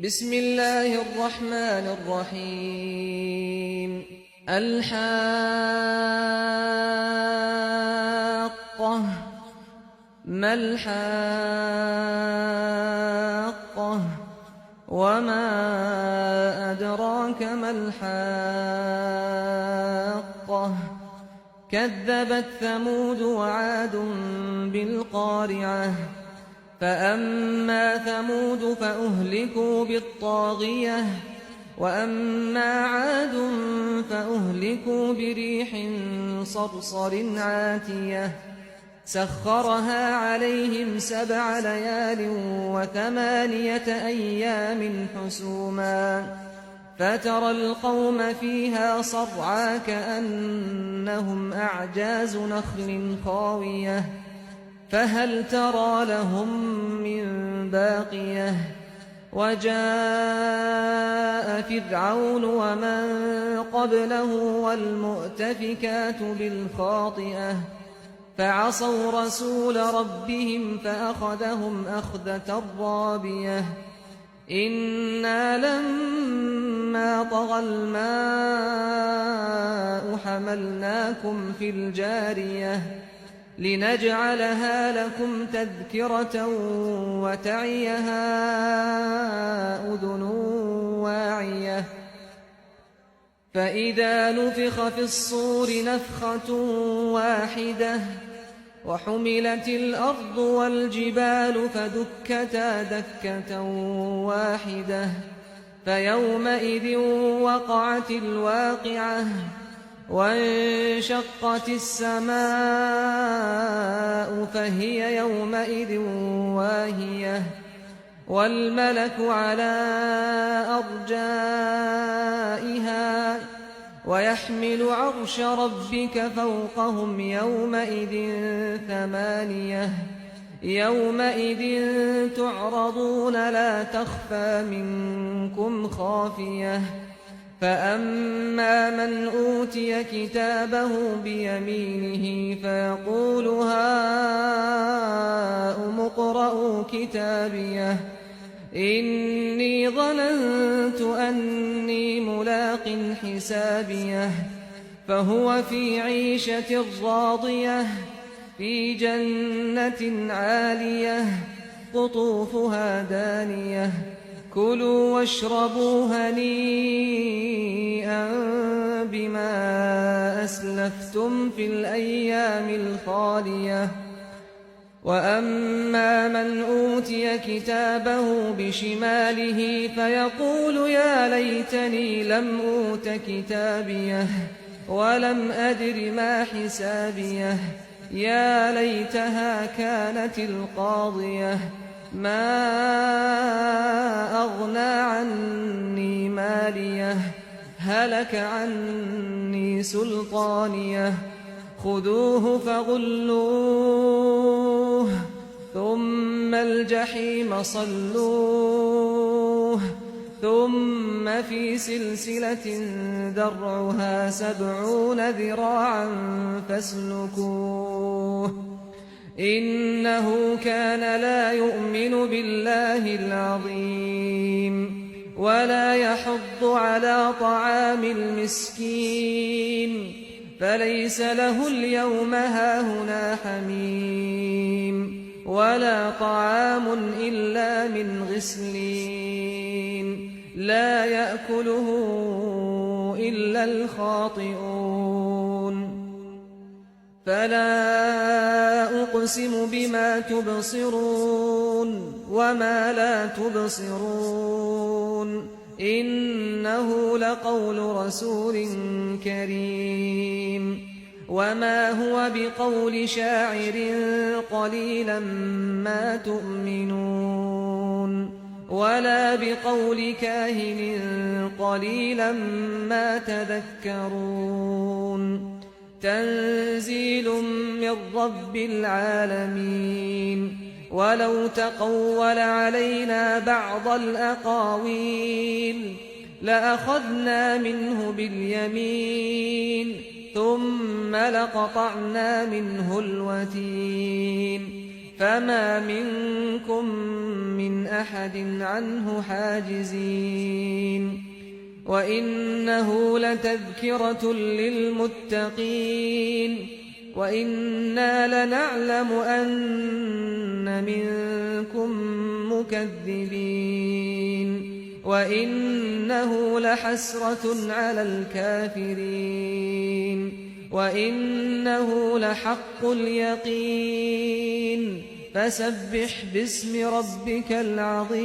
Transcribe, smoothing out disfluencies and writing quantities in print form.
بسم الله الرحمن الرحيم الحاقة ما الحاقة وما أدراك ما الحاقة كذبت ثمود وعاد بالقارعة فأما ثمود فأهلكوا بالطاغية وأما عاد فأهلكوا بريح صرصر عاتية سخرها عليهم 7 ليال و8 أيام حسوما فترى القوم فيها صرعى كأنهم أعجاز نخل خاوية فهل ترى لهم من باقية وجاء فرعون ومن قبله والمؤتفكات بالخاطئة فعصوا رسول ربهم فأخذهم أخذة رابية إنا لما طغى الماء حملناكم في الجارية لنجعلها لكم تذكرة وتعيها أذن واعية فإذا نفخ في الصور نفخة واحدة وحملت الأرض والجبال فدكتا دكة واحدة فيومئذ وقعت الواقعة وانشقت السماء فهي يومئذ واهية والملك على أرجائها ويحمل عرش ربك فوقهم يومئذ 8 يومئذ تعرضون لا تخفى منكم خافية فأما من أوتي كتابه بيمينه فيقول هاؤم اقرءوا كتابيه إني ظننت أني ملاق حسابيه فهو في عيشة راضية في جنة عالية قطوفها دانية كلوا واشربوا هنيئا بما أسلفتم في الأيام الخالية وأما من أوتي كتابه بشماله فيقول يا ليتني لم أوت كتابيه ولم أدر ما حسابيه يا ليتها كانت القاضية ما أغنى عني ماليه هلك عني سلطانيه خذوه فغلوه ثم الجحيم صلوه ثم في سلسلة درعها 70 ذراعا فاسلكوه إنه كان لا يؤمن بالله العظيم ولا يحض على طعام المسكين فليس له اليوم هاهنا حميم ولا طعام إلا من غسلين لا يأكله إلا الخاطئون فلا أقسم بما تبصرون وما لا تبصرون إنه لقول رسول كريم وما هو بقول شاعر قليلا ما تؤمنون ولا بقول كاهن قليلا ما تذكرون تنزيل من رب العالمين ولو تقول علينا بعض الأقاويل لأخذنا منه باليمين ثم لقطعنا منه الوتين فما منكم من أحد عنه حاجزين وإنه لتذكرة للمتقين وإنا لنعلم أن منكم مكذبين وإنه لحسرة على الكافرين وإنه لحق اليقين فسبح باسم ربك العظيم